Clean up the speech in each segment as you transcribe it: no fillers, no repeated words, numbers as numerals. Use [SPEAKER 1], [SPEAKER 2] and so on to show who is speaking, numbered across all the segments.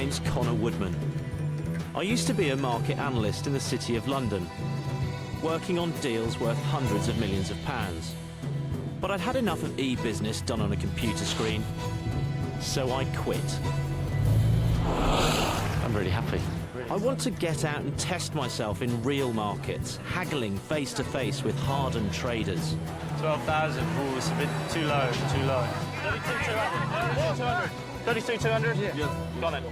[SPEAKER 1] name's Conor Woodman. I used to be a market analyst in the City of London, working on deals worth hundreds of millions of pounds. But I'd had enough of e-business done on a computer screen, so I quit.
[SPEAKER 2] I'm really happy.
[SPEAKER 1] I want to get out and test myself in real markets, haggling face-to-face with hardened traders.
[SPEAKER 3] 12,000. Ooh, it's a bit too low, too low. 32,200. 32,200? Yeah. Got it.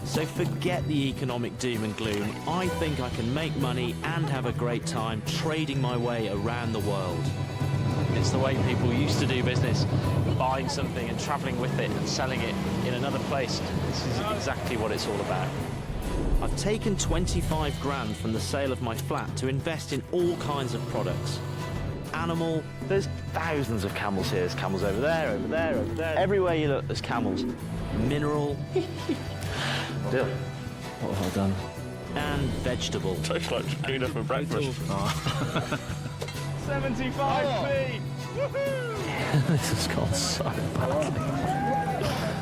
[SPEAKER 1] So forget the economic doom and gloom. I think I can make money and have a great time trading my way around the world.
[SPEAKER 2] It's the way people used to do business, buying something and travelling with it and selling it in another place. This is exactly what it's all about.
[SPEAKER 1] I've taken 25 grand from the sale of my flat to invest in all kinds of products. Animal.
[SPEAKER 2] There's thousands of camels here. There's camels over there, over there, over there. Everywhere you look, there's camels.
[SPEAKER 1] Mineral.
[SPEAKER 2] Deal. What have I done?
[SPEAKER 1] And vegetable.
[SPEAKER 2] Tastes like tuna for breakfast.
[SPEAKER 3] 75p!
[SPEAKER 2] This has gone so badly.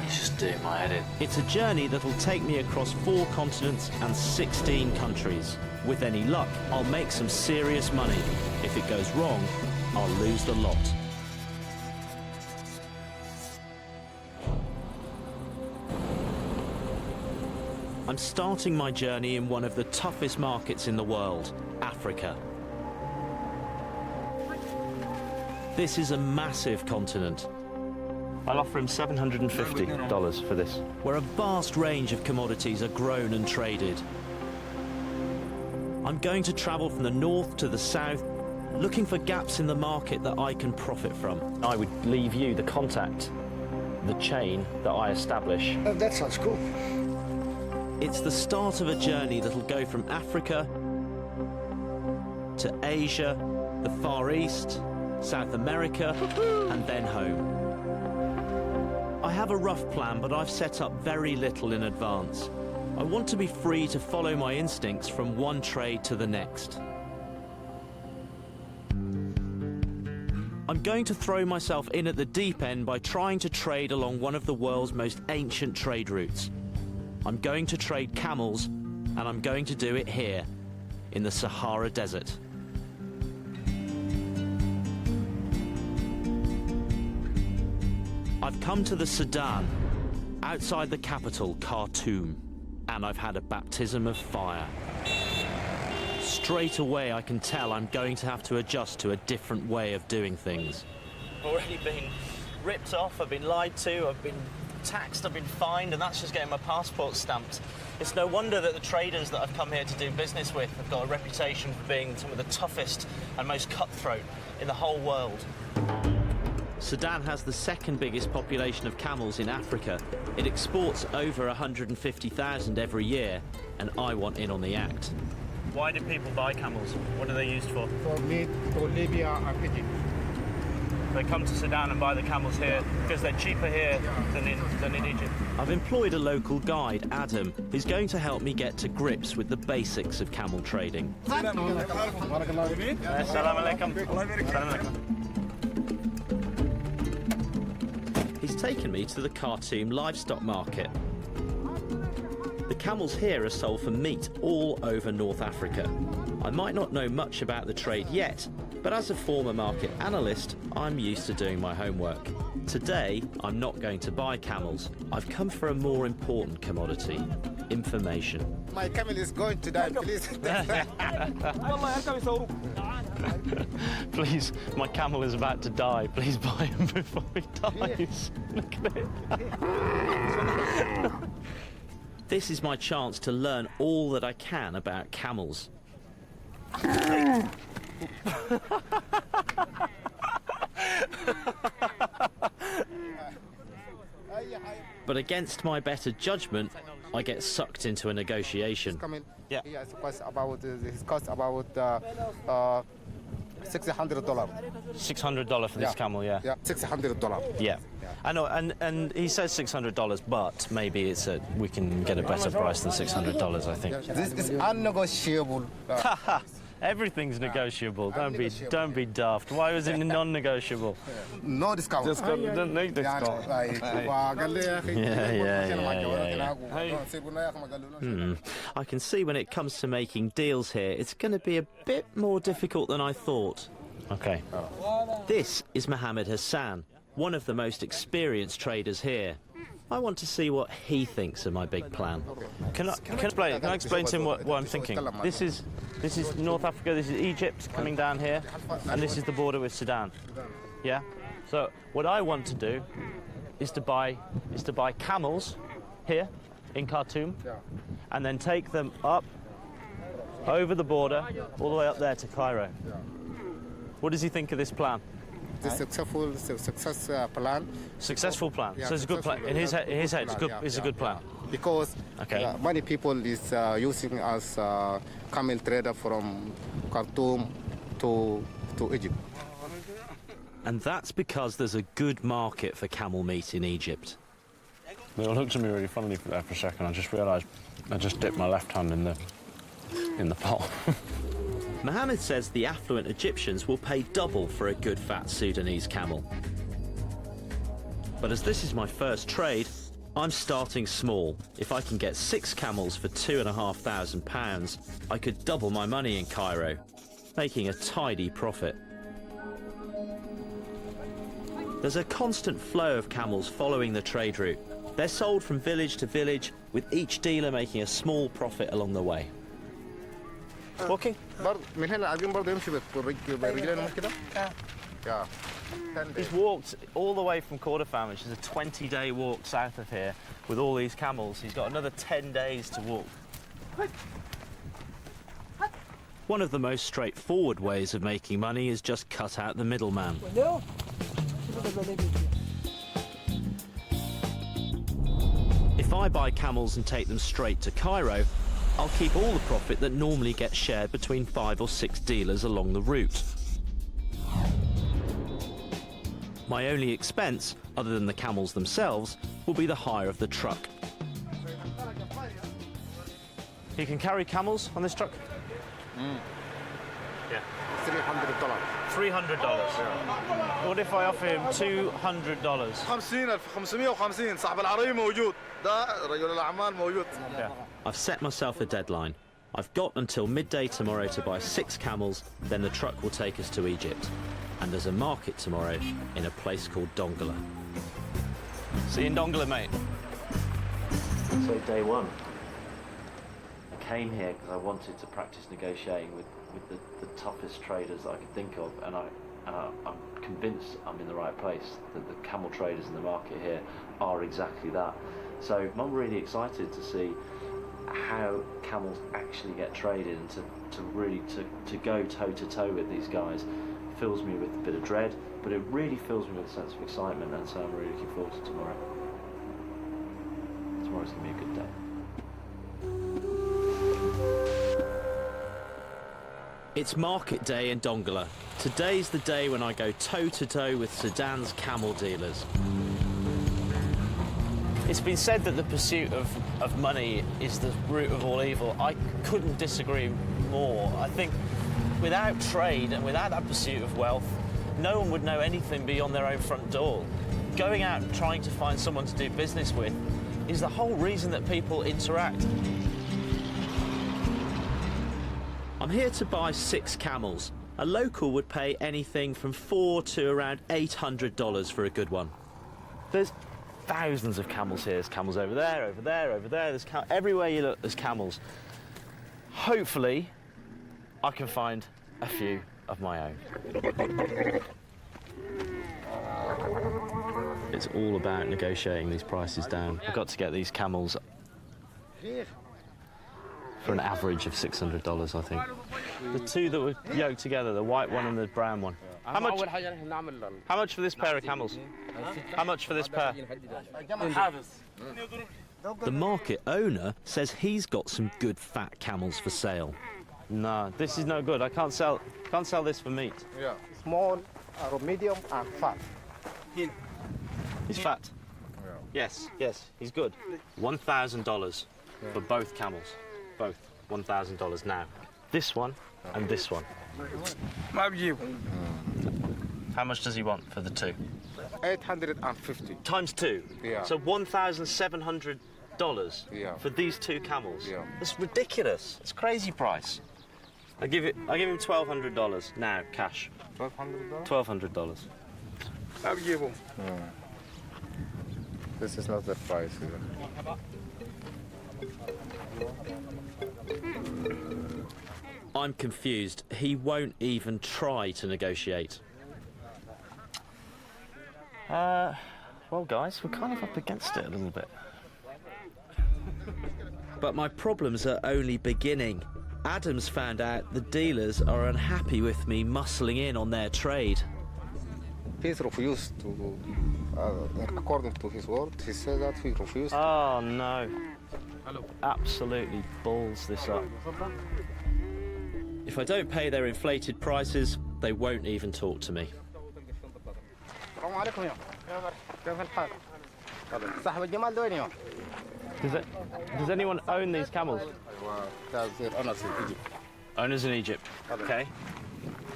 [SPEAKER 2] It's just doing my head in.
[SPEAKER 1] It's a journey that'll take me across 4 continents and 16 countries. With any luck, I'll make some serious money. If it goes wrong, I'll lose the lot. I'm starting my journey in one of the toughest markets in the world, Africa. This is a massive continent,
[SPEAKER 2] I'll offer him $750 for this.
[SPEAKER 1] where a vast range of commodities are grown and traded. I'm going to travel from the north to the south, looking for gaps in the market that I can profit from.
[SPEAKER 2] I would leave you the contact, the chain that I establish.
[SPEAKER 4] That sounds cool.
[SPEAKER 1] It's the start of a journey that'll go from Africa to Asia, the Far East, South America, and then home. I have a rough plan, but I've set up very little in advance. I want to be free to follow my instincts from one trade to the next. I'm going to throw myself in at the deep end by trying to trade along one of the world's most ancient trade routes. I'm going to trade camels, and I'm going to do it here, in the Sahara Desert. I've come to the Sudan, outside the capital, Khartoum, and I've had a baptism of fire. Straight away I can tell I'm going to have to adjust to a different way of doing things.
[SPEAKER 3] I've already been ripped off, I've been lied to, I've been taxed, I've been fined, and that's just getting my passport stamped. It's no wonder that the traders that I've come here to do business with have got a reputation for being some of the toughest and most cutthroat in the whole world.
[SPEAKER 1] Sudan has the second biggest population of camels in Africa. It exports over 150,000 every year, and I want in on the act.
[SPEAKER 3] Why do people buy camels? What are they used for?
[SPEAKER 4] For meat, for Libya, and picking.
[SPEAKER 3] They come to Sudan and buy the camels here because they're cheaper here than in Egypt.
[SPEAKER 1] I've employed a local guide, Adam, who's going to help me get to grips with the basics of camel trading.
[SPEAKER 3] Assalamu alaikum.
[SPEAKER 1] He's taken me to the Khartoum livestock market. The camels here are sold for meat all over North Africa. I might not know much about the trade yet, but as a former market analyst, I'm used to doing my homework. Today, I'm not going to buy camels. I've come for a more important commodity: information.
[SPEAKER 4] My camel is going to die, please.
[SPEAKER 2] Please, my camel is about to die. Please buy him before he dies. Look at it.
[SPEAKER 1] This is my chance to learn all that I can about camels. But against my better judgment, I get sucked into a negotiation.
[SPEAKER 3] Yeah.
[SPEAKER 4] It costs about $600.
[SPEAKER 3] $600 for this camel, yeah.
[SPEAKER 4] Yeah, $600.
[SPEAKER 3] Yeah. I know, and he says $600, but maybe we can get a better price than $600, I think.
[SPEAKER 4] This is unnegotiable.
[SPEAKER 2] Everything's negotiable. Don't be
[SPEAKER 4] negotiable.
[SPEAKER 2] don't be daft. Why was it non-negotiable?
[SPEAKER 4] No discount.
[SPEAKER 2] Don't need discount.
[SPEAKER 1] I can see when it comes to making deals here, it's going to be a bit more difficult than I thought.
[SPEAKER 2] Okay.
[SPEAKER 1] This is Mohammed Hassan, one of the most experienced traders here. I want to see what he thinks of my big plan.
[SPEAKER 2] Can I explain to him what I'm thinking? This is North Africa. This is Egypt coming down here, and this is the border with Sudan. Yeah. So what I want to do is to buy camels here in Khartoum, and then take them up over the border all the way up there to Cairo. What does he think of this plan?
[SPEAKER 4] The success plan.
[SPEAKER 2] Successful plan.
[SPEAKER 4] Yeah,
[SPEAKER 2] So it's a good plan. In his head, it's a good plan.
[SPEAKER 4] Because
[SPEAKER 2] Okay.
[SPEAKER 4] many people is using as camel trader from Khartoum to Egypt.
[SPEAKER 1] And that's because there's a good market for camel meat in Egypt.
[SPEAKER 2] It looked at me really funnily there for a second. I just realised I just dipped my left hand in the pot.
[SPEAKER 1] Mohammed says the affluent Egyptians will pay double for a good fat Sudanese camel. But as this is my first trade, I'm starting small. If I can get 6 camels for £2,500, I could double my money in Cairo, making a tidy profit. There's a constant flow of camels following the trade route. They're sold from village to village, with each dealer making a small profit along the way.
[SPEAKER 2] Walking?
[SPEAKER 4] من هنا قاعدين برضه يمشي برجلين كده. Yeah. 10 days.
[SPEAKER 2] He's walked all the way from Kordofan, which is a 20-day walk south of here, with all these camels. He's got another 10 days to walk.
[SPEAKER 1] One of the most straightforward ways of making money is just cut out the middleman. If I buy camels and take them straight to Cairo, I'll keep all the profit that normally gets shared between 5 or 6 dealers along the route. My only expense, other than the camels themselves, will be the hire of the truck.
[SPEAKER 2] He can carry camels on this truck?
[SPEAKER 3] Yeah.
[SPEAKER 4] $300.
[SPEAKER 3] $300.
[SPEAKER 2] What if I offer him $200?
[SPEAKER 5] 50,550 صاحب العربية موجود ده رجل الأعمال موجود.
[SPEAKER 2] Yeah.
[SPEAKER 1] I've set myself a deadline. I've got until midday tomorrow to buy 6 camels, then the truck will take us to Egypt. And there's a market tomorrow in a place called Dongola.
[SPEAKER 2] See you in Dongola, mate.
[SPEAKER 1] So day one, I came here because I wanted to practice negotiating with the toughest traders that I could think of, and I'm convinced I'm in the right place, that the camel traders in the market here are exactly that. So I'm really excited to see how camels actually get traded, and to really go toe to toe with these guys fills me with a bit of dread, but it really fills me with a sense of excitement, and so I'm really looking forward to tomorrow. Tomorrow's going to be a good day. It's market day in Dongola. Today's the day when I go toe to toe with Sudan's camel dealers.
[SPEAKER 2] It's been said that the pursuit of money is the root of all evil. I couldn't disagree more. I think without trade and without that pursuit of wealth, no one would know anything beyond their own front door. Going out and trying to find someone to do business with is the whole reason that people interact.
[SPEAKER 1] I'm here to buy 6 camels. A local would pay anything from $400 to around $800 for a good one.
[SPEAKER 2] There's thousands of camels here. There's camels over there, over there, over there. There's everywhere you look, there's camels. Hopefully, I can find a few of my own.
[SPEAKER 1] It's all about negotiating these prices down.
[SPEAKER 2] I've got to get these camels
[SPEAKER 1] For an average of $600, I think.
[SPEAKER 2] the two that were yoked together, the white one and the brown one. How much for this pair of camels? How much for this pair?
[SPEAKER 1] The market owner says he's got some good fat camels for sale.
[SPEAKER 2] No, this is no good. I can't sell this for meat.
[SPEAKER 4] Yeah. Small, medium, and fat.
[SPEAKER 2] He's fat. Yes, he's good.
[SPEAKER 1] $1,000 for both camels. Both. $1,000 now.
[SPEAKER 2] this one, and this one. How much does he want for the two?
[SPEAKER 4] 850.
[SPEAKER 2] Times two.
[SPEAKER 4] Yeah.
[SPEAKER 2] So $1,700
[SPEAKER 4] Yeah.
[SPEAKER 2] for these two camels.
[SPEAKER 4] Yeah.
[SPEAKER 2] That's ridiculous. It's a crazy price. I give him $1,200 now, cash.
[SPEAKER 4] $1,200?
[SPEAKER 2] $1,200.
[SPEAKER 4] This is not the price.
[SPEAKER 1] I'm confused. He won't even try to negotiate.
[SPEAKER 2] Well, guys, we're kind of up against it a little bit.
[SPEAKER 1] But my problems are only beginning. Adam's found out the dealers are unhappy with me muscling in on their trade.
[SPEAKER 4] He's refused to, according to his word, he said that he refused.
[SPEAKER 2] Oh, no. Absolutely balls this up.
[SPEAKER 1] If I don't pay their inflated prices, they won't even talk to me.
[SPEAKER 2] Does anyone own these camels? Owners in Egypt. Okay.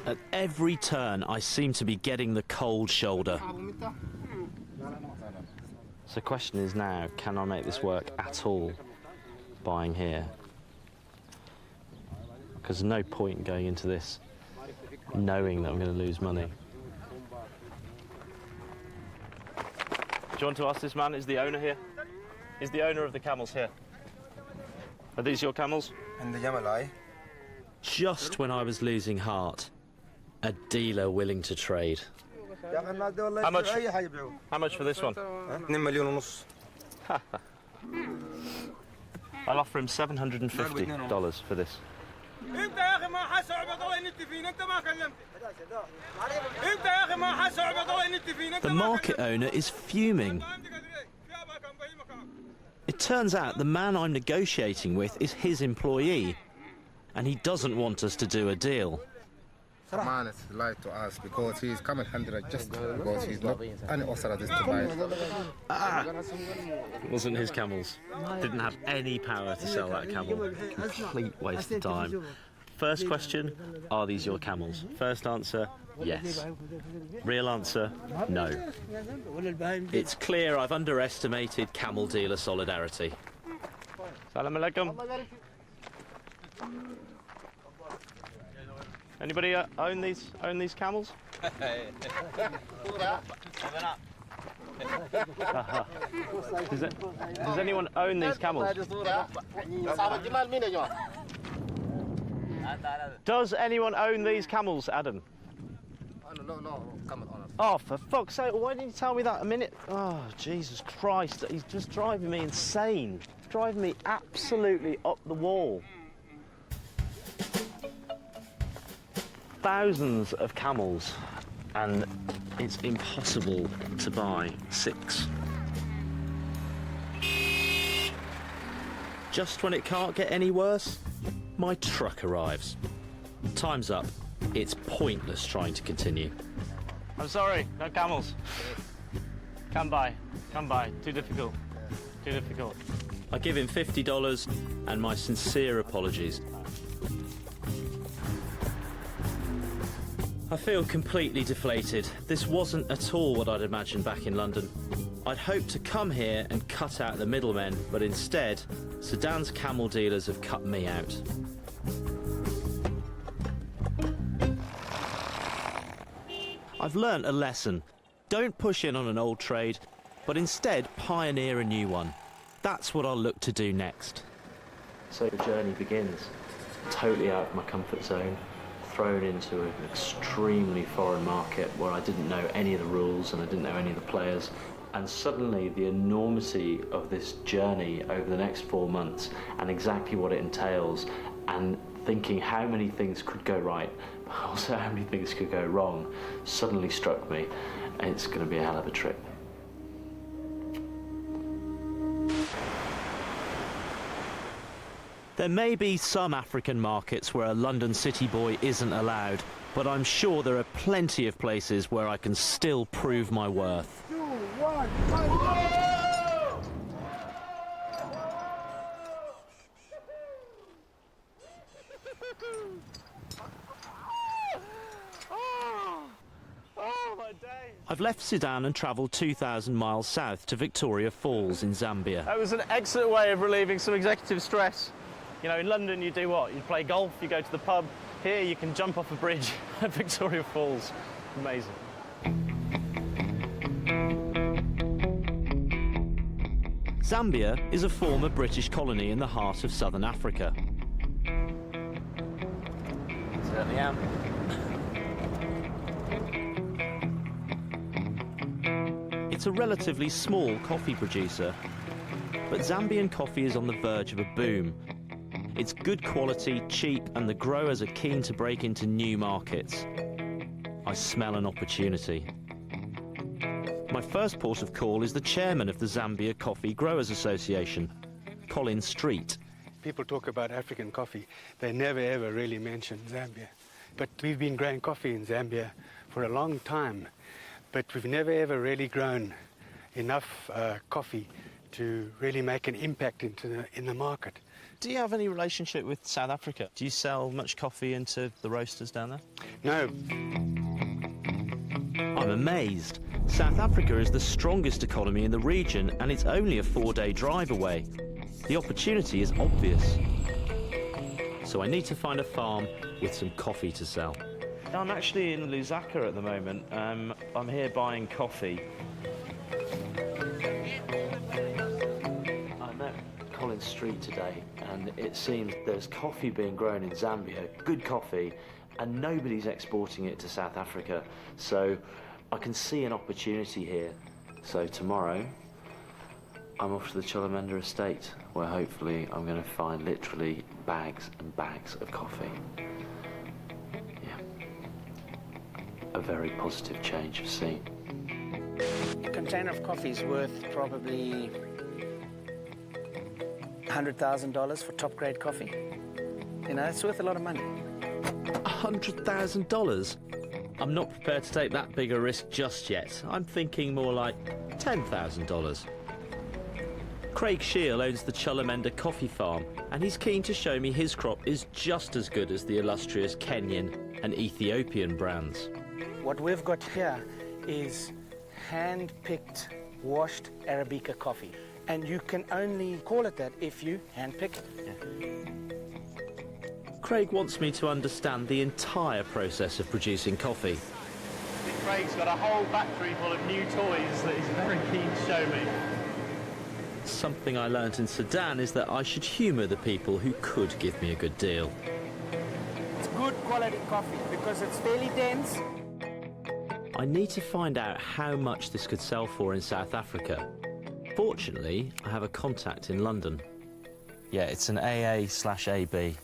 [SPEAKER 1] At every turn, I seem to be getting the cold shoulder.
[SPEAKER 2] So the question is now, can I make this work at all buying here? Because there's no point in going into this knowing that I'm going to lose money. Do you want to ask this man, is the owner here? Is the owner of the camels here? Are these your camels?
[SPEAKER 1] Just when I was losing heart, a dealer willing to trade.
[SPEAKER 2] How much? How much for this one? I'll offer him $750 for this.
[SPEAKER 1] The market owner is fuming. It turns out the man I'm negotiating with is his employee, and he doesn't want us to do a deal.
[SPEAKER 4] The man is lied to us because he's Camel handler just because he's not any authorized to buy it.
[SPEAKER 1] It wasn't his camels. Didn't have any power to sell that camel. Complete waste of time. First question, are these your camels? First answer, yes. Real answer, no. It's clear I've underestimated camel dealer solidarity.
[SPEAKER 2] Salam alaikum. Anybody own these camels? Does anyone own these camels? Does anyone own these camels, Adam?
[SPEAKER 4] No, Camel owner.
[SPEAKER 2] Oh, for fuck's sake, why didn't you tell me that a minute? Oh, Jesus Christ, he's just driving me insane. Driving me absolutely up the wall. Thousands of camels, and it's impossible to buy 6. Just when it can't get any worse, my truck arrives. Time's up. It's pointless trying to continue. I'm sorry, no camels. Come by. Too difficult.
[SPEAKER 1] I give him $50 and my sincere apologies. I feel completely deflated. This wasn't at all what I'd imagined back in London. I'd hoped to come here and cut out the middlemen, but instead, Sudan's camel dealers have cut me out. I've learnt a lesson. Don't push in on an old trade, but instead pioneer a new one. That's what I'll look to do next.
[SPEAKER 2] So the journey begins. Totally out of my comfort zone, thrown into an extremely foreign market where I didn't know any of the rules and I didn't know any of the players. And suddenly the enormity of this journey over the next 4 months and exactly what it entails, and thinking how many things could go right, but also how many things could go wrong, suddenly struck me. It's going to be a hell of a trip.
[SPEAKER 1] There may be some African markets where a London city boy isn't allowed, but I'm sure there are plenty of places where I can still prove my worth. I've left Sudan and travelled 2,000 miles south to Victoria Falls in Zambia.
[SPEAKER 2] That was an excellent way of relieving some executive stress. You know, in London you do what? You play golf, you go to the pub. Here you can jump off a bridge at Victoria Falls. Amazing.
[SPEAKER 1] Zambia is a former British colony in the heart of southern Africa.
[SPEAKER 2] Certainly am.
[SPEAKER 1] It's a relatively small coffee producer, but Zambian coffee is on the verge of a boom. It's good quality, cheap, and the growers are keen to break into new markets. I smell an opportunity. My first port of call is the chairman of the Zambia Coffee Growers Association, Colin Street.
[SPEAKER 6] People talk about African coffee. They never ever really mention Zambia. But we've been growing coffee in Zambia for a long time, but we've never ever really grown enough coffee to really make an impact in the market.
[SPEAKER 2] Do you have any relationship with South Africa? Do you sell much coffee into the roasters down there?
[SPEAKER 6] No.
[SPEAKER 1] I'm amazed. South Africa is the strongest economy in the region, and it's only a 4-day drive away. The opportunity is obvious. So I need to find a farm with some coffee to sell.
[SPEAKER 2] I'm actually in Lusaka at the moment. I'm here buying coffee. I met Colin Street today, and it seems there's coffee being grown in Zambia, good coffee, and nobody's exporting it to South Africa. So I can see an opportunity here. So tomorrow, I'm off to the Cholamenda estate, where hopefully I'm going to find literally bags and bags of coffee. Yeah. A very positive change of scene.
[SPEAKER 7] A container of coffee is worth probably $100,000 for top grade coffee. You know, it's worth a lot of money.
[SPEAKER 1] $100,000? I'm not prepared to take that big a risk just yet. I'm thinking more like $10,000. Craig Shield owns the Cholamenda coffee farm, and he's keen to show me his crop is just as good as the illustrious Kenyan and Ethiopian brands.
[SPEAKER 7] What we've got here is hand-picked, washed Arabica coffee. And you can only call it that if you hand-pick it.
[SPEAKER 1] Craig wants me to understand the entire process of producing coffee.
[SPEAKER 2] Craig's got a whole factory full of new toys that he's very keen to show me.
[SPEAKER 1] Something I learnt in Sudan is that I should humour the people who could give me a good deal.
[SPEAKER 7] It's good quality coffee because it's fairly dense.
[SPEAKER 1] I need to find out how much this could sell for in South Africa. Fortunately, I have a contact in London.
[SPEAKER 2] Yeah, it's an AA/AB.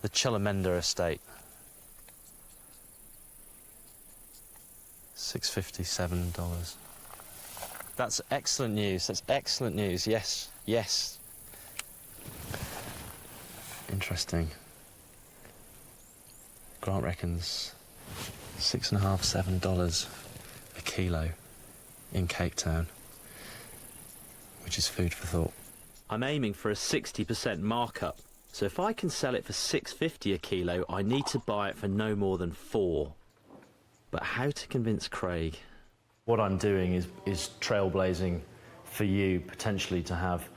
[SPEAKER 2] The Cholamenda estate. $657. That's excellent news. That's excellent news. Yes, yes. Interesting. Grant reckons $6.5, $7 a kilo in Cape Town, which is food for thought.
[SPEAKER 1] I'm aiming for a 60% markup, so if I can sell it for $6.50 a kilo, I need to buy it for no more than $4. But how to convince Craig?
[SPEAKER 2] What I'm doing is trailblazing for you potentially to have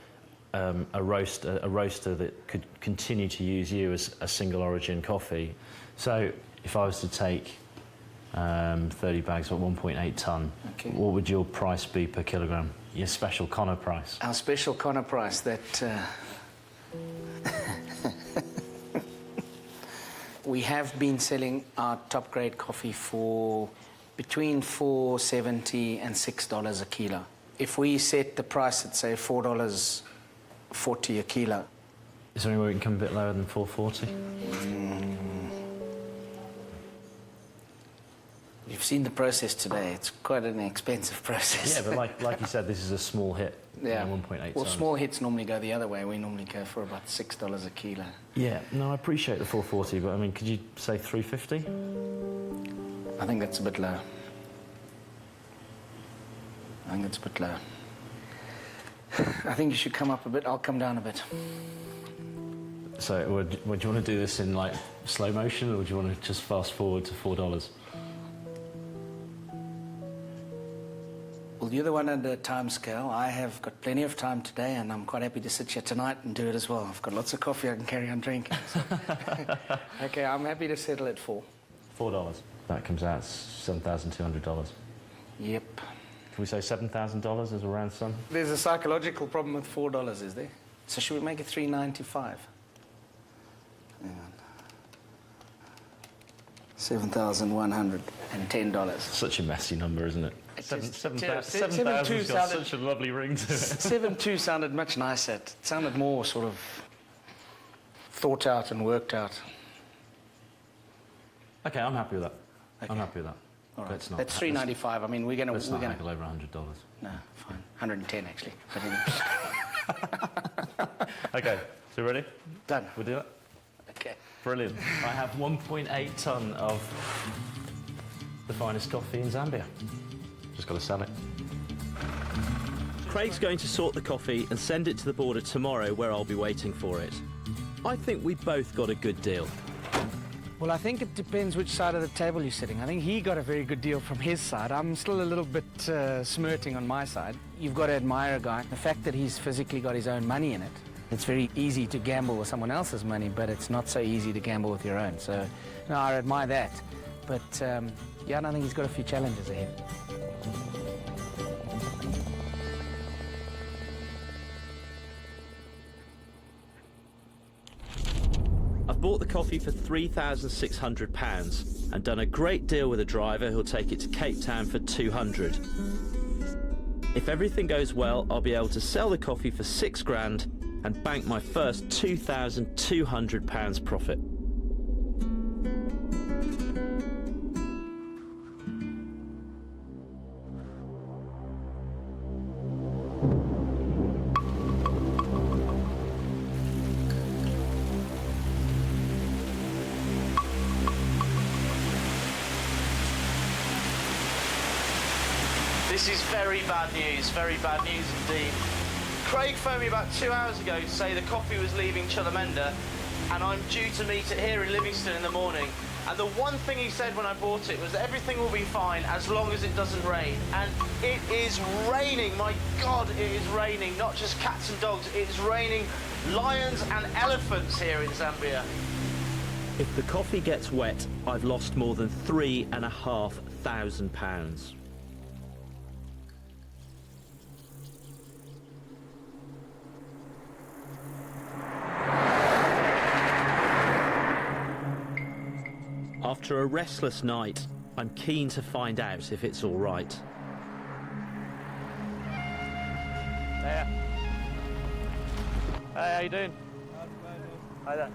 [SPEAKER 2] a roaster that could continue to use you as a single origin coffee. So if I was to take 30 bags at 1.8 tonne,
[SPEAKER 7] okay,
[SPEAKER 2] what would your price be per kilogram? Your special Conor price?
[SPEAKER 7] Our special Conor price, that we have been selling our top grade coffee for between $4.70 and $6 a kilo. If we set the price at, say, $4.40 a kilo.
[SPEAKER 2] Is there any way we can come a bit lower than $4.40?
[SPEAKER 7] You've seen the process today. It's quite an expensive process.
[SPEAKER 2] Yeah, but like you said, this is a small hit.
[SPEAKER 7] Yeah.
[SPEAKER 2] 1.8
[SPEAKER 7] Well,
[SPEAKER 2] tons.
[SPEAKER 7] small hits normally go the other way. We normally go for about $6 a kilo.
[SPEAKER 2] Yeah, no, I appreciate the 440, but I mean, could you say 350?
[SPEAKER 7] I think that's a bit low. I think it's a bit low. I think you should come up a bit. I'll come down a bit.
[SPEAKER 2] So, would you want to do this in like slow motion, or would you want to just fast forward to $4?
[SPEAKER 7] Well, you're the one under time scale. I have got plenty of time today, and I'm quite happy to sit here tonight and do it as well. I've got lots of coffee I can carry on drinking. So. Okay, I'm happy to settle at $4.
[SPEAKER 2] $4. That comes out $7,200.
[SPEAKER 7] Yep.
[SPEAKER 2] Can we say $7,000 as a round sum?
[SPEAKER 7] There's a psychological problem with $4, is there? So should we make it $3.95? Hang on. $7,110.
[SPEAKER 2] Such a messy number, isn't it?
[SPEAKER 7] $7,200
[SPEAKER 2] $7,000's got such a lovely ring to it.
[SPEAKER 7] 7.2 sounded much nicer. It sounded more sort of thought out and worked out.
[SPEAKER 2] Okay, I'm happy with that.
[SPEAKER 7] Okay.
[SPEAKER 2] I'm happy with that.
[SPEAKER 7] All right.
[SPEAKER 2] Let's not.
[SPEAKER 7] That's $3.95. I mean, we're gonna.
[SPEAKER 2] Let's not haggle over $100.
[SPEAKER 7] No, fine. 110 actually. But anyway.
[SPEAKER 2] Okay, so ready?
[SPEAKER 7] Done.
[SPEAKER 2] We'll do it.
[SPEAKER 7] Okay.
[SPEAKER 2] Brilliant. I have 1.8 tonne of the finest coffee in Zambia. Just got to sell it.
[SPEAKER 1] Craig's going to sort the coffee and send it to the border tomorrow, where I'll be waiting for it. I think we both got a good deal.
[SPEAKER 8] Well, I think it depends which side of the table you're sitting. I think he got a very good deal from his side. I'm still a little bit smirting on my side. You've got to admire a guy. The fact that he's physically got his own money in it. It's very easy to gamble with someone else's money, but it's not so easy to gamble with your own. So, no, I admire that. But, yeah, I don't think he's got a few challenges ahead.
[SPEAKER 1] I've bought the coffee for £3,600 and done a great deal with a driver who'll take it to Cape Town for £200. If everything goes well, I'll be able to sell the coffee for £6,000 and bank my first £2,200 profit.
[SPEAKER 3] This is very bad news indeed. Craig phoned me about 2 hours ago to say the coffee was leaving Chulamenda and I'm due to meet it here in Livingston in the morning. And the one thing he said when I bought it was that everything will be fine as long as it doesn't rain. And it is raining, my God, it is raining. Not just cats and dogs, it is raining lions and elephants here in Zambia.
[SPEAKER 1] If the coffee gets wet, I've lost more than £3,500. After a restless night, I'm keen to find out if it's all right.
[SPEAKER 2] Hey, how you doing? Hi there.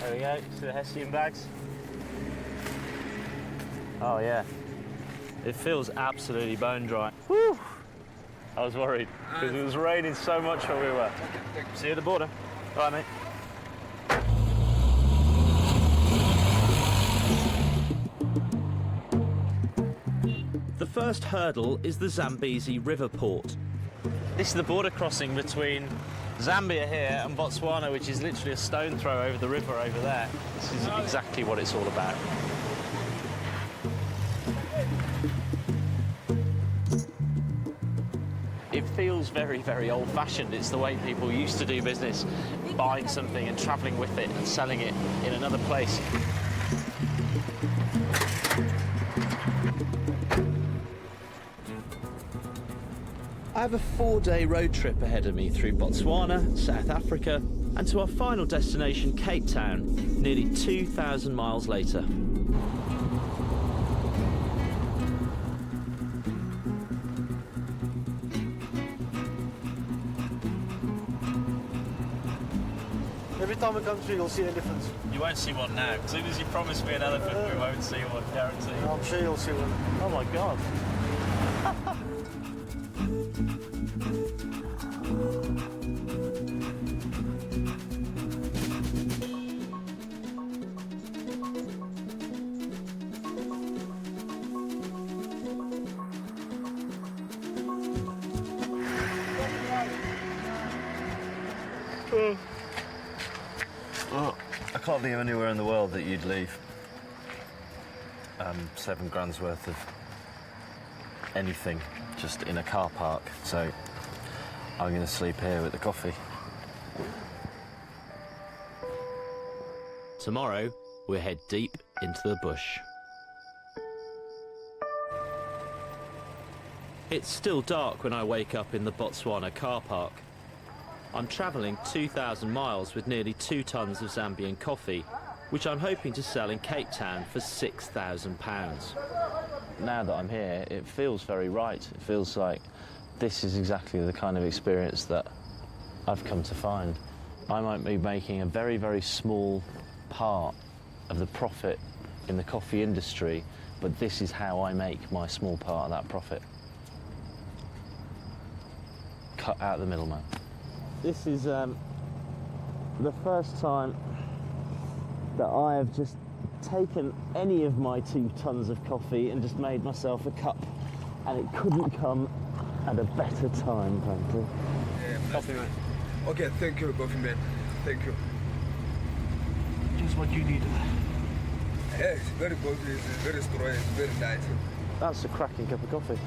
[SPEAKER 2] There we go, see the Hessian bags? Oh yeah, it feels absolutely bone dry. Whew. I was worried, because it was raining so much where we were. See you at the border. All right, mate.
[SPEAKER 1] The first hurdle is the Zambezi River Port.
[SPEAKER 2] This is the border crossing between Zambia here and Botswana, which is literally a stone throw over the river over there. This is exactly what it's all about. It feels very, very old-fashioned. It's the way people used to do business, buying something and travelling with it and selling it in another place.
[SPEAKER 1] I have a 4-day road trip ahead of me through Botswana, South Africa, and to our final destination, Cape Town, nearly 2,000 miles later.
[SPEAKER 9] Every time we come through, you'll see elephants.
[SPEAKER 2] You won't see one now. As soon as you promise me an elephant, we won't see one, guarantee.
[SPEAKER 9] I'm sure you'll see one.
[SPEAKER 2] Oh my God.
[SPEAKER 5] I can't think of anywhere in the world that you'd leave 7 grand's worth of anything just in a car park. So I'm going to sleep here with the coffee.
[SPEAKER 1] Tomorrow, we'll head deep into the bush. It's still dark when I wake up in the Botswana car park. I'm travelling 2,000 miles with nearly 2 tons of Zambian coffee, which I'm hoping to sell in Cape Town for £6,000.
[SPEAKER 2] Now that I'm here, it feels very right. It feels like this is exactly the kind of experience that I've come to find. I might be making a very, very small part of the profit in the coffee industry, but this is how I make my small part of that profit. Cut out the middleman. This is the first time that I have just taken any of my 2 tons of coffee and just made myself a cup, and it couldn't come at a better time, frankly.
[SPEAKER 10] Yeah, coffee, man. Okay, thank you, coffee man. Thank you.
[SPEAKER 9] Just what you needed.
[SPEAKER 10] Yeah, it's very good. It's very strong. It's very nice.
[SPEAKER 2] That's a cracking cup of coffee.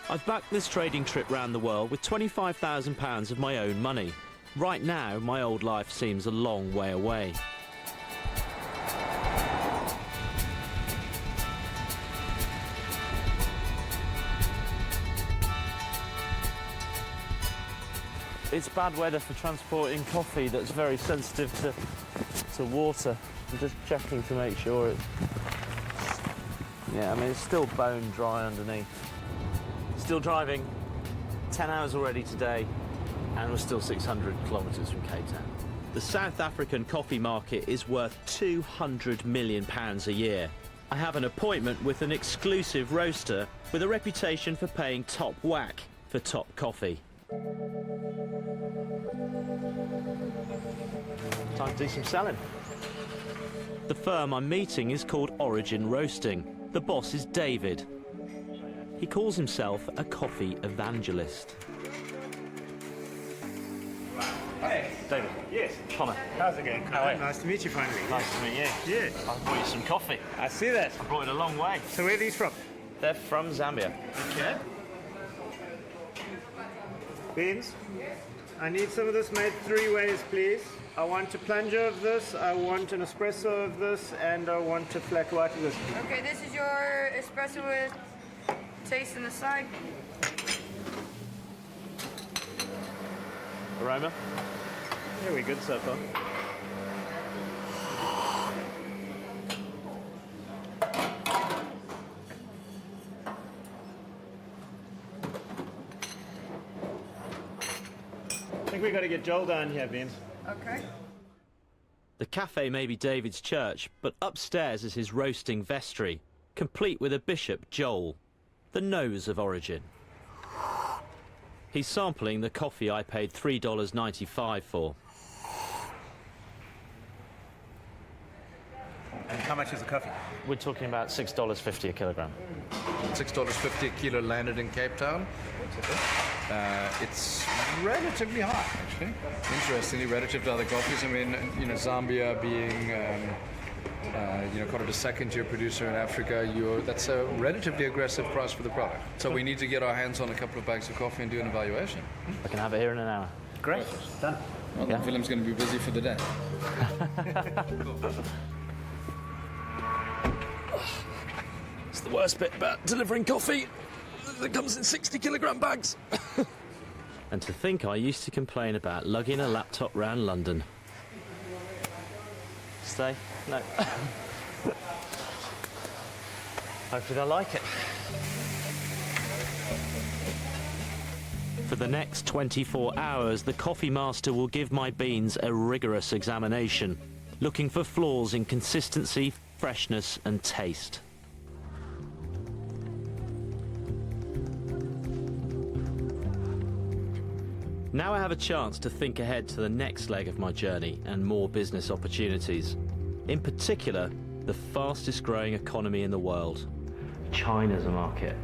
[SPEAKER 1] I've backed this trading trip round the world with £25,000 of my own money. Right now, my old life seems a long way away.
[SPEAKER 2] It's bad weather for transporting coffee that's very sensitive to water. I'm just checking to make sure it's... Yeah, I mean, it's still bone dry underneath. Still driving 10 hours already today, and we're still 600 kilometres from Cape Town.
[SPEAKER 1] The South African coffee market is worth £200 million a year. I have an appointment with an exclusive roaster with a reputation for paying top whack for top coffee.
[SPEAKER 2] Time to do some selling.
[SPEAKER 1] The firm I'm meeting is called Origin Roasting. The boss is David. He calls himself a coffee evangelist.
[SPEAKER 2] Hey, David.
[SPEAKER 9] Yes.
[SPEAKER 2] Connor.
[SPEAKER 9] How's it going?
[SPEAKER 2] How are you?
[SPEAKER 9] Nice to meet you finally.
[SPEAKER 2] Nice to meet you.
[SPEAKER 9] Yeah.
[SPEAKER 2] I brought you some coffee.
[SPEAKER 9] I see that.
[SPEAKER 2] I brought it a long way.
[SPEAKER 9] So where are these from?
[SPEAKER 2] They're from Zambia.
[SPEAKER 9] Okay. Beans, I need some of this made 3 ways, please. I want a plunger of this, I want an espresso of this, and I want a flat white of this.
[SPEAKER 11] Okay, this is your espresso with taste on the side.
[SPEAKER 2] Aroma?
[SPEAKER 9] Yeah, we're good so far. I think we've got to get Joel down here, Beans.
[SPEAKER 11] Okay.
[SPEAKER 1] The cafe may be David's church, but upstairs is his roasting vestry, complete with a bishop, Joel, the nose of Origin. He's sampling the coffee I paid $3.95 for.
[SPEAKER 12] And how much is the coffee?
[SPEAKER 2] We're talking about $6.50 a kilogram.
[SPEAKER 12] $6.50 a kilo landed in Cape Town. It's relatively high, actually. Interestingly, relative to other coffees. I mean, you know, Zambia being, kind of a second-tier producer in Africa, that's a relatively aggressive price for the product. So we need to get our hands on a couple of bags of coffee and do an evaluation.
[SPEAKER 2] I can have it here in an hour.
[SPEAKER 9] Great. Done.
[SPEAKER 12] Well, then Willem's going to be busy for the day.
[SPEAKER 1] It's the worst bit about delivering coffee that comes in 60-kilogram bags. And to think I used to complain about lugging a laptop round London.
[SPEAKER 2] Stay? No. Hopefully they'll like it.
[SPEAKER 1] For the next 24 hours, the coffee master will give my beans a rigorous examination, looking for flaws in consistency, freshness and taste. Now I have a chance to think ahead to the next leg of my journey and more business opportunities. In particular, the fastest growing economy in the world. China's a market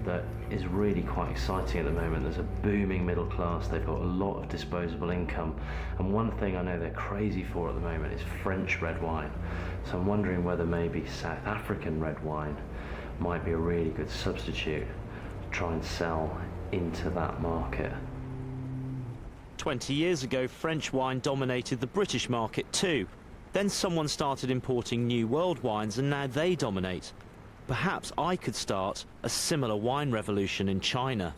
[SPEAKER 5] that is really quite exciting at the moment. There's a booming middle class, they've got a lot of disposable income, and one thing I know they're crazy for at the moment is French red wine. So I'm wondering whether maybe South African red wine might be a really good substitute to try and sell into that market.
[SPEAKER 1] 20 years ago, French wine dominated the British market too. Then someone started importing new world wines, and now they dominate. Perhaps I could start a similar wine revolution in China.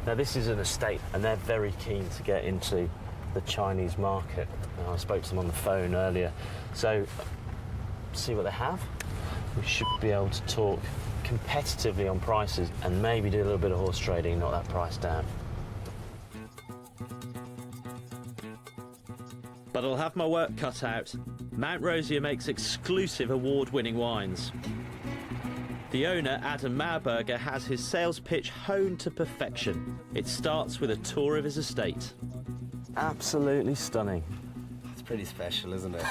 [SPEAKER 2] Now this is an estate, and they're very keen to get into the Chinese market. Now, I spoke to them on the phone earlier, so see what they have. We should be able to talk competitively on prices and maybe do a little bit of horse trading, knock that price down.
[SPEAKER 1] But I'll have my work cut out. Mount Rosier makes exclusive award-winning wines. The owner, Adam Mauberger, has his sales pitch honed to perfection. It starts with a tour of his estate.
[SPEAKER 2] Absolutely stunning.
[SPEAKER 13] It's pretty special, isn't it?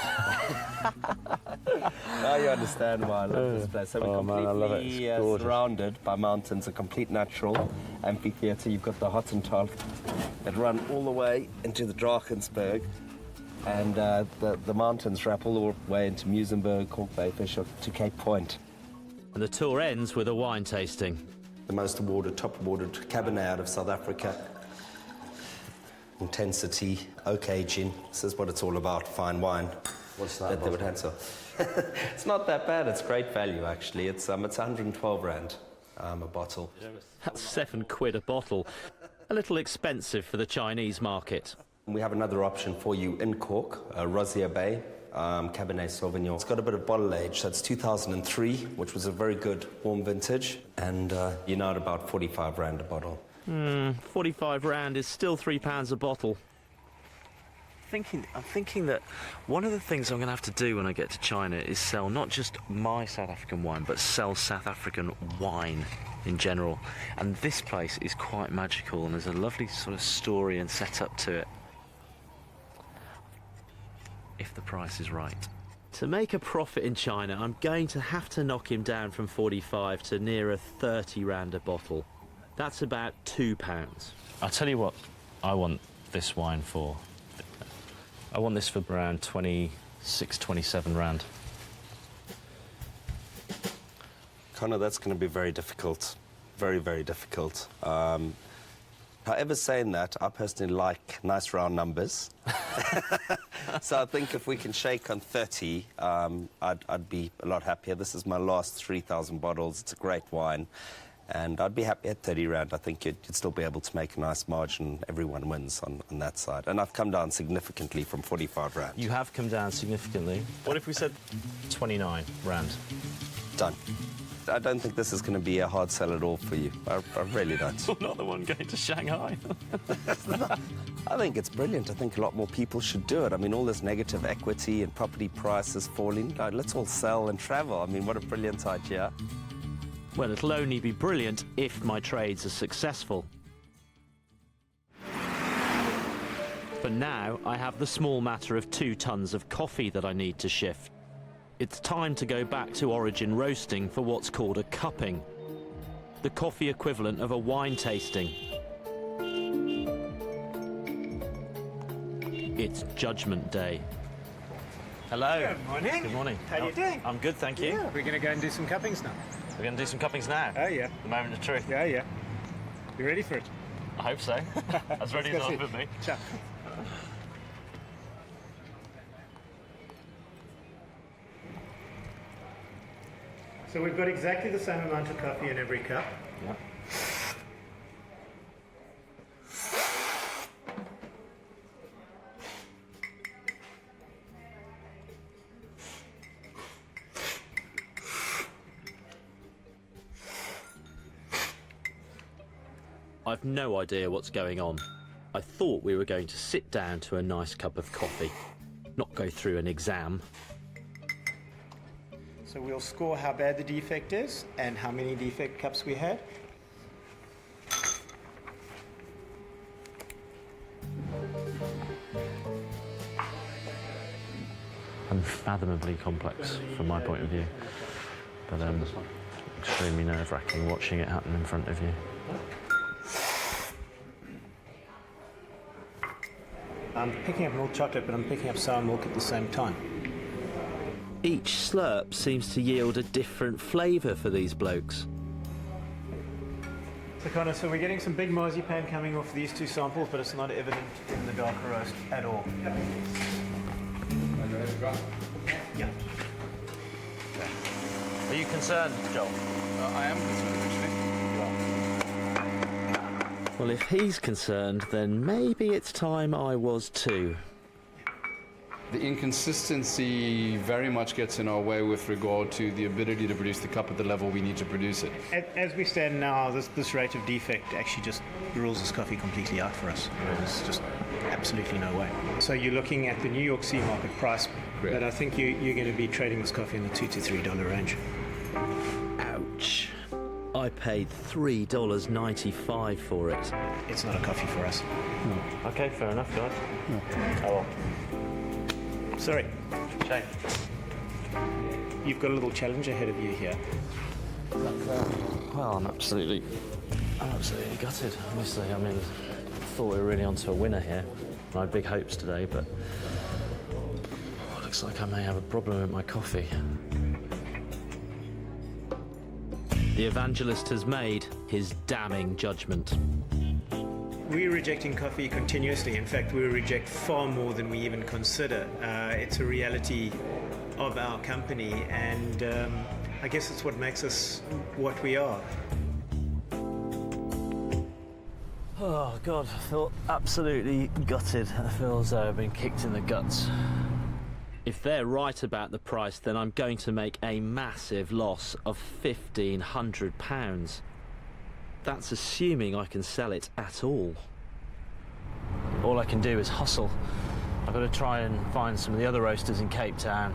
[SPEAKER 13] Now you understand why I love this place. So we're completely surrounded by mountains, a complete natural amphitheatre. You've got the Hottentot that run all the way into the Drakensberg. And the mountains wrap all the way into Muizenberg, Cork Bay, Fisher to Cape Point.
[SPEAKER 1] And the tour ends with a wine tasting.
[SPEAKER 13] The most awarded, top awarded Cabernet out of South Africa. Intensity, oak aging. This is what it's all about, fine wine.
[SPEAKER 5] What's that?
[SPEAKER 13] They would answer. It's not that bad, it's great value actually. It's 112 Rand a bottle.
[SPEAKER 1] That's £7 a bottle. A little expensive for the Chinese market.
[SPEAKER 13] We have another option for you in Cork, Rosier Bay, Cabernet Sauvignon. It's got a bit of bottle age, so it's 2003, which was a very good warm vintage, and you're now at about 45 Rand a bottle.
[SPEAKER 1] 45 Rand is still £3 a bottle.
[SPEAKER 2] I'm thinking that one of the things I'm going to have to do when I get to China is sell not just my South African wine, but sell South African wine in general. And this place is quite magical, and there's a lovely sort of story and setup to it. If the price is right.
[SPEAKER 1] To make a profit in China, I'm going to have to knock him down from 45 to nearer 30 Rand a bottle. That's about £2.
[SPEAKER 2] I'll tell you what I want this wine for. I want this for around 26, 27 Rand.
[SPEAKER 13] Conor, that's going to be very difficult. Very, very difficult. However, saying that, I personally like nice round numbers. So I think if we can shake on 30, I'd be a lot happier. This is my last 3,000 bottles. It's a great wine. And I'd be happy at 30 Rand. I think you'd still be able to make a nice margin. Everyone wins on that side. And I've come down significantly from 45 Rand.
[SPEAKER 2] You have come down significantly. What if we said 29 Rand?
[SPEAKER 13] Done. I don't think this is going to be a hard sell at all for you. I really don't.
[SPEAKER 2] I'm not the one going to Shanghai.
[SPEAKER 13] I think it's brilliant. I think a lot more people should do it. I mean, all this negative equity and property prices falling. Let's all sell and travel. I mean, what a brilliant idea.
[SPEAKER 1] Well, it'll only be brilliant if my trades are successful. But now I have the small matter of 2 tons of coffee that I need to shift. It's time to go back to origin roasting for what's called a cupping, the coffee equivalent of a wine tasting. It's Judgment Day.
[SPEAKER 2] Hello.
[SPEAKER 9] Good morning.
[SPEAKER 2] Good morning.
[SPEAKER 9] How are you doing?
[SPEAKER 2] I'm good, thank you.
[SPEAKER 9] Yeah, we're going to go and do some cuppings now.
[SPEAKER 2] We're going to do some cuppings now?
[SPEAKER 9] Oh, yeah.
[SPEAKER 2] The moment of truth.
[SPEAKER 9] Yeah, yeah. You ready for it?
[SPEAKER 2] I hope so. As ready as I've been.
[SPEAKER 9] Ciao. So we've got exactly the same amount of coffee in every cup.
[SPEAKER 2] Yeah.
[SPEAKER 1] I've no idea what's going on. I thought we were going to sit down to a nice cup of coffee, not go through an exam.
[SPEAKER 9] So we'll score how bad the defect is and how many defect cups we had.
[SPEAKER 2] Unfathomably complex from my point of view. But extremely nerve-wracking watching it happen in front of you.
[SPEAKER 9] I'm picking up milk chocolate, but I'm picking up sour milk at the same time.
[SPEAKER 1] Each slurp seems to yield a different flavour for these blokes.
[SPEAKER 9] So Connor, so we're getting some big marzipan coming off these two samples, but it's not evident in the darker roast at all. Yeah.
[SPEAKER 2] Are you concerned, Joel?
[SPEAKER 12] I am concerned, actually.
[SPEAKER 1] Well, if he's concerned, then maybe it's time I was too.
[SPEAKER 12] The inconsistency very much gets in our way with regard to the ability to produce the cup at the level we need to produce it.
[SPEAKER 9] As we stand now, this rate of defect actually just rules this coffee completely out for us. There's just absolutely no way. So you're looking at the New York Sea market price, but I think you're going to be trading this coffee in the $2 to $3 range.
[SPEAKER 1] Ouch. I paid $3.95 for it.
[SPEAKER 9] It's not a coffee for us.
[SPEAKER 2] No. Okay, fair enough, guys.
[SPEAKER 9] No.
[SPEAKER 2] Oh well.
[SPEAKER 9] Sorry.
[SPEAKER 2] Shame.
[SPEAKER 9] You've got a little challenge ahead of you here.
[SPEAKER 2] Well, I'm absolutely gutted. Honestly, I mean, I thought we were really onto a winner here. I had big hopes today, but looks like I may have a problem with my coffee.
[SPEAKER 1] The evangelist has made his damning judgment.
[SPEAKER 9] We're rejecting coffee continuously. In fact, we reject far more than we even consider. It's a reality of our company, and I guess it's what makes us what we are.
[SPEAKER 2] Oh, God, I feel absolutely gutted. I feel as though I've been kicked in the guts.
[SPEAKER 1] If they're right about the price, then I'm going to make a massive loss of £1,500. That's assuming I can sell it at all.
[SPEAKER 2] All I can do is hustle. I've got to try and find some of the other roasters in Cape Town,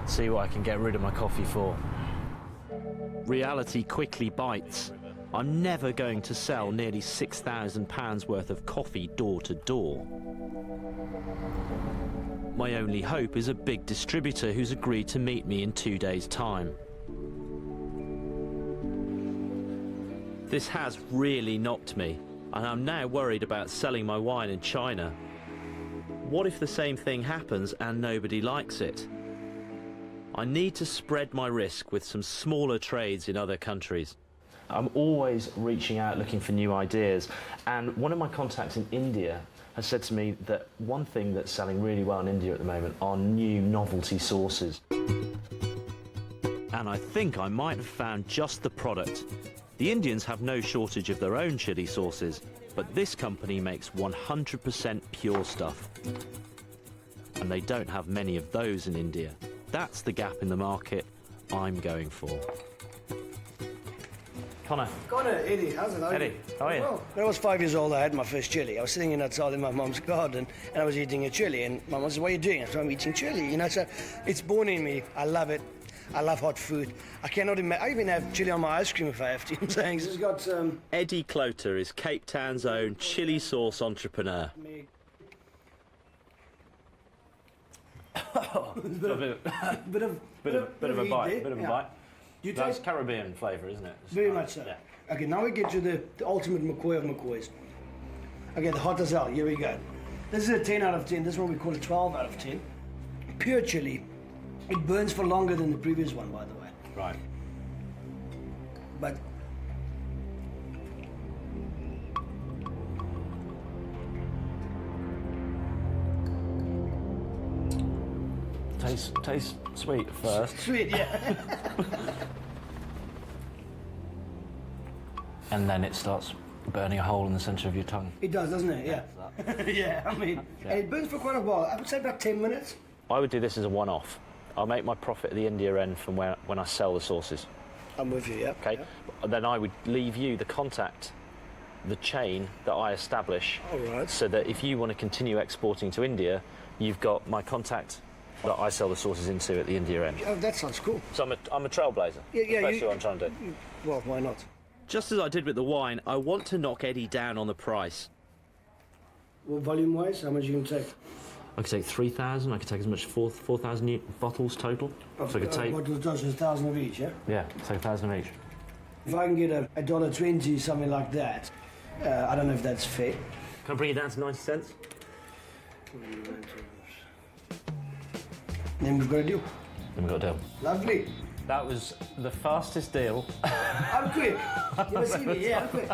[SPEAKER 2] see what I can get rid of my coffee for.
[SPEAKER 1] Reality quickly bites. I'm never going to sell nearly £6,000 worth of coffee door to door. My only hope is a big distributor who's agreed to meet me in 2 days' time. This has really knocked me, and I'm now worried about selling my wine in China. What if the same thing happens and nobody likes it? I need to spread my risk with some smaller trades in other countries.
[SPEAKER 2] I'm always reaching out looking for new ideas, and one of my contacts in India has said to me that one thing that's selling really well in India at the moment are new novelty sauces.
[SPEAKER 1] And I think I might have found just the product. The Indians have no shortage of their own chili sauces, but this company makes 100% pure stuff. And they don't have many of those in India. That's the gap in the market I'm going for.
[SPEAKER 2] Connor,
[SPEAKER 14] Eddie, how's it?
[SPEAKER 2] Eddie, how are you?
[SPEAKER 14] Well, when I was 5 years old, I had my first chili. I was sitting outside in my mum's garden, and I was eating a chili, and my mum said, "What are you doing?" I said, "I'm eating chili." You know, so it's born in me. I love it. I love hot food. I cannot imagine. I even have chili on my ice cream if I have to. I'm saying this has got
[SPEAKER 1] Eddie Cloter is Cape Town's own chili sauce entrepreneur.
[SPEAKER 14] bit of
[SPEAKER 2] a bite.
[SPEAKER 14] You
[SPEAKER 2] That's
[SPEAKER 14] taste
[SPEAKER 2] Caribbean flavour, isn't it?
[SPEAKER 14] very much so.
[SPEAKER 2] Yeah.
[SPEAKER 14] Okay, now we get to the ultimate McCoy of McCoys. Okay, the hot as hell. Here we go. This is a 10 out of 10. This one we call a 12 out of 10. Pure chili. It burns for longer than the previous one, by the way.
[SPEAKER 2] Right.
[SPEAKER 14] But
[SPEAKER 2] Tastes sweet first.
[SPEAKER 14] Sweet, yeah.
[SPEAKER 2] And then it starts burning a hole in the centre of your tongue.
[SPEAKER 14] It does, doesn't it? Yeah. Yeah, I mean, and it burns for quite a while. I would say about 10 minutes.
[SPEAKER 2] I would do this as a one-off. I'll make my profit at the India end from when I sell the sauces.
[SPEAKER 14] I'm with you, yeah.
[SPEAKER 2] Okay?
[SPEAKER 14] Yeah.
[SPEAKER 2] Then I would leave you the contact, the chain that I establish.
[SPEAKER 14] All right.
[SPEAKER 2] So that if you want to continue exporting to India, you've got my contact that I sell the sauces into at the India end.
[SPEAKER 14] Oh, that sounds cool.
[SPEAKER 2] So I'm a trailblazer.
[SPEAKER 14] Yeah,
[SPEAKER 2] That's what I'm trying to do.
[SPEAKER 14] Well, why not?
[SPEAKER 1] Just as I did with the wine, I want to knock Eddie down on the price.
[SPEAKER 14] Well, volume-wise, how much you can take?
[SPEAKER 2] I could take 3,000. I could take as much as 4,000 bottles total. So I could take.
[SPEAKER 14] Bottles, dozens, 1,000 of each, yeah?
[SPEAKER 2] Yeah, take 1,000 of each.
[SPEAKER 14] If I can get a $1.20, something like that, I don't know if that's fair.
[SPEAKER 2] Can I bring it down to 90 cents?
[SPEAKER 14] Then we've got a deal.
[SPEAKER 2] Then we've got a deal.
[SPEAKER 14] Lovely.
[SPEAKER 2] That was the fastest deal.
[SPEAKER 14] I'm quick. You ever see me? Yeah, I'm quick.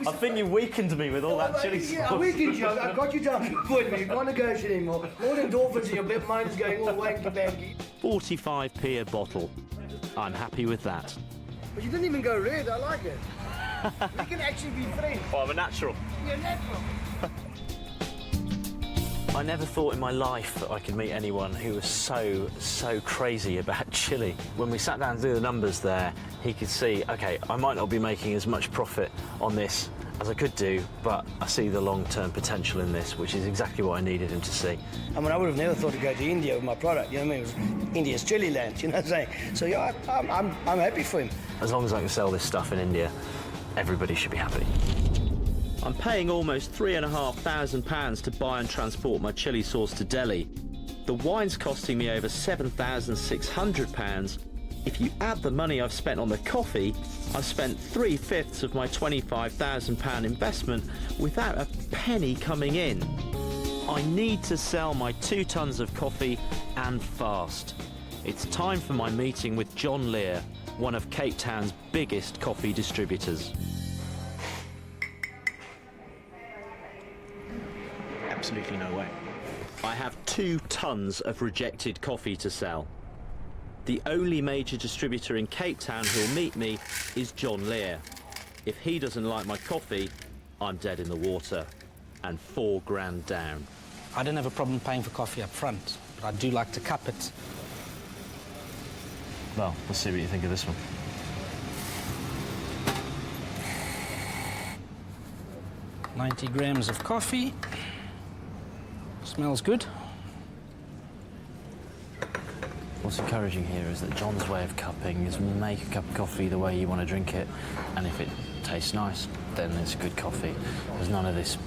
[SPEAKER 2] I think you weakened me with all that chili sauce.
[SPEAKER 14] Yeah, I weakened you. I got you down to the point where you can't negotiate anymore. All endorphins in your mind's going all wanky-banky.
[SPEAKER 1] 45p a bottle. I'm happy with that.
[SPEAKER 14] But you didn't even go red. I like it. We can actually be friends.
[SPEAKER 2] Oh, I'm a natural.
[SPEAKER 14] You're natural.
[SPEAKER 3] I never thought in my life that I could meet anyone who was so crazy about chili. When we sat down to do the numbers there, he could see, OK, I might not be making as much profit on this as I could do, but I see the long-term potential in this, which is exactly what I needed him to see.
[SPEAKER 14] I mean, I would have never thought to go to India with my product, you know what I mean? It was India's chili land, you know what I'm saying? So, yeah, I'm happy for him.
[SPEAKER 3] As long as I can sell this stuff in India, everybody should be happy.
[SPEAKER 1] I'm paying almost £3,500 to buy and transport my chili sauce to Delhi. The wine's costing me over £7,600. If you add the money I've spent on the coffee, I've spent 3/5 of my £25,000 investment without a penny coming in. I need to sell my 2 tons of coffee and fast. It's time for my meeting with John Lear, one of Cape Town's biggest coffee distributors.
[SPEAKER 9] Absolutely no way.
[SPEAKER 1] I have 2 tons of rejected coffee to sell. The only major distributor in Cape Town who'll meet me is John Lear. If he doesn't like my coffee, I'm dead in the water, and £4,000 down.
[SPEAKER 8] I don't have a problem paying for coffee up front, but I do like to cup it.
[SPEAKER 2] Well, let's see what you think of this one.
[SPEAKER 8] $90 grams of coffee. Smells good.
[SPEAKER 2] What's encouraging here is that John's way of cupping is make a cup of coffee the way you want to drink it, and if it tastes nice, then it's good coffee. There's none of this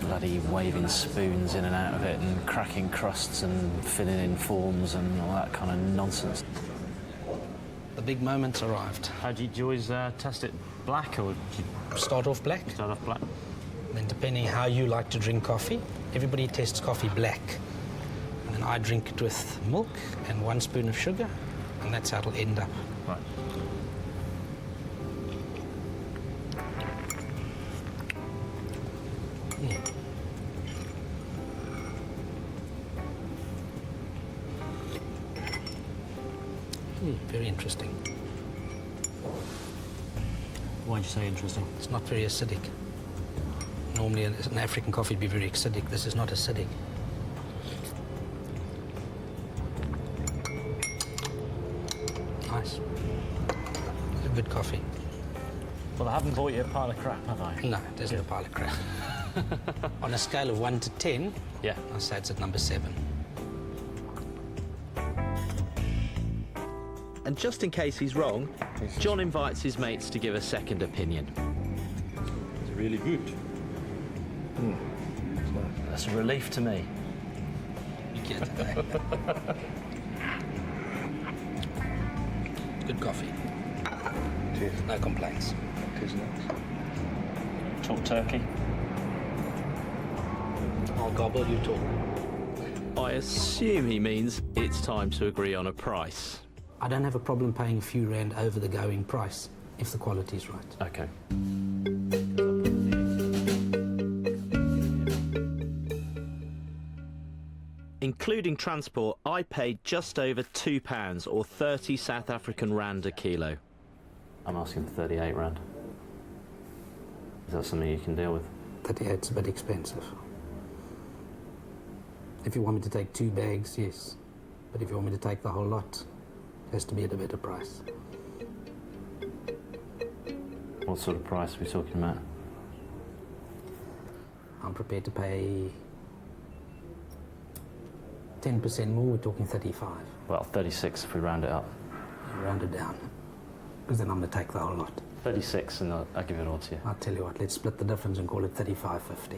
[SPEAKER 2] bloody waving spoons in and out of it and cracking crusts and filling in forms and all that kind of nonsense.
[SPEAKER 8] The big moment's arrived.
[SPEAKER 2] How do you always test it? Black, or do you
[SPEAKER 8] Start off black.
[SPEAKER 2] start off black?
[SPEAKER 8] Then depending how you like to drink coffee, everybody tests coffee black. And then I drink it with milk and 1 spoon of sugar, and that's how it'll end up.
[SPEAKER 2] Right.
[SPEAKER 8] Very interesting.
[SPEAKER 2] Why'd you say interesting?
[SPEAKER 8] It's not very acidic. Normally an African coffee would be very acidic. This is not acidic. Nice. It's a good coffee.
[SPEAKER 2] Well, I haven't bought you a pile of crap, have I?
[SPEAKER 8] No, it isn't a pile of crap. On a scale of 1 to 10,
[SPEAKER 2] Yeah.
[SPEAKER 8] I'd say it's at number 7.
[SPEAKER 1] And just in case he's wrong, John invites his mates to give a second opinion.
[SPEAKER 10] It's really good.
[SPEAKER 2] That's a relief to me.
[SPEAKER 8] You get it, eh? Good coffee. No complaints.
[SPEAKER 2] Talk turkey.
[SPEAKER 8] I'll gobble, you talk.
[SPEAKER 1] I assume he means it's time to agree on a price.
[SPEAKER 8] I don't have a problem paying a few rand over the going price if the quality's right.
[SPEAKER 2] Okay.
[SPEAKER 1] Including transport, I paid just over £2 or 30 South African rand a kilo.
[SPEAKER 2] I'm asking for 38 rand. Is that something you can deal with?
[SPEAKER 8] 38's a bit expensive. If you want me to take 2 bags, yes. But if you want me to take the whole lot, it has to be at a better price.
[SPEAKER 2] What sort of price are we talking about?
[SPEAKER 8] I'm prepared to pay 10% more, we're talking 35.
[SPEAKER 2] Well, 36 if we round it up.
[SPEAKER 8] Round it down, because then I'm going to take the whole lot.
[SPEAKER 2] 36 and I'll give it all to you.
[SPEAKER 8] I'll tell you what, let's split the difference and call it 35.50.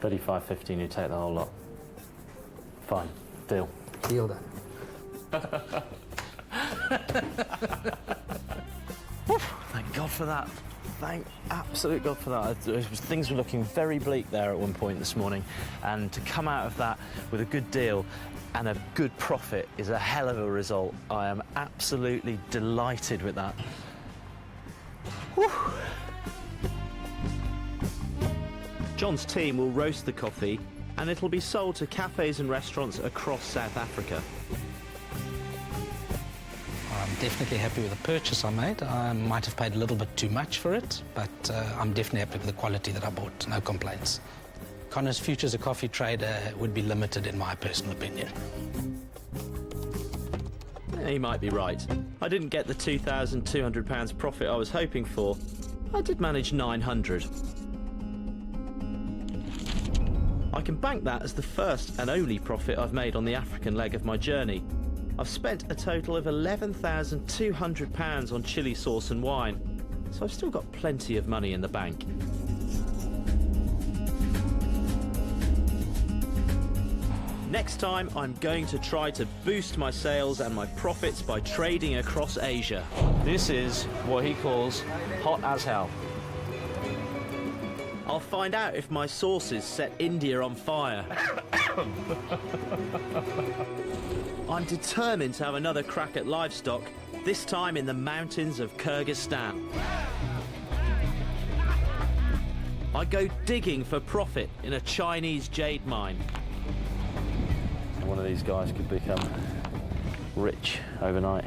[SPEAKER 2] 35.50 and you take the whole lot. Fine. Deal.
[SPEAKER 8] Deal done.
[SPEAKER 2] for that. Thank absolute God for that. Things were looking very bleak there at one point this morning, and to come out of that with a good deal and a good profit is a hell of a result. I am absolutely delighted with that. Whew.
[SPEAKER 1] John's team will roast the coffee and it'll be sold to cafes and restaurants across South Africa.
[SPEAKER 15] I'm definitely happy with the purchase I made. I might have paid a little bit too much for it, but I'm definitely happy with the quality that I bought. No complaints. Conor's future as a coffee trader would be limited in my personal opinion.
[SPEAKER 1] He might be right. I didn't get the £2,200 profit I was hoping for. I did manage 900. I can bank that as the first and only profit I've made on the African leg of my journey. I've spent a total of £11,200 on chilli sauce and wine, so I've still got plenty of money in the bank. Next time, I'm going to try to boost my sales and my profits by trading across Asia.
[SPEAKER 2] This is what he calls hot as hell.
[SPEAKER 1] I'll find out if my sauces set India on fire. I'm determined to have another crack at livestock, this time in the mountains of Kyrgyzstan. I go digging for profit in a Chinese jade mine.
[SPEAKER 2] One of these guys could become rich overnight.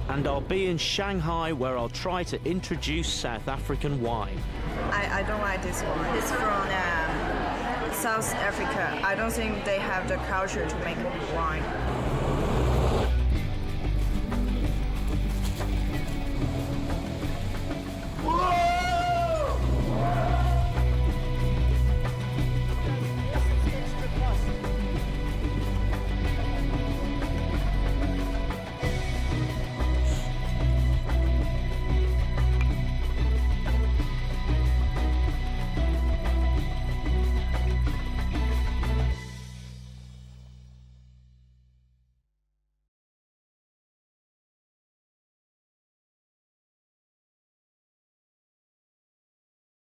[SPEAKER 1] And I'll be in Shanghai, where I'll try to introduce South African wine.
[SPEAKER 11] I don't like this one. It's from South Africa. I don't think they have the culture to make wine.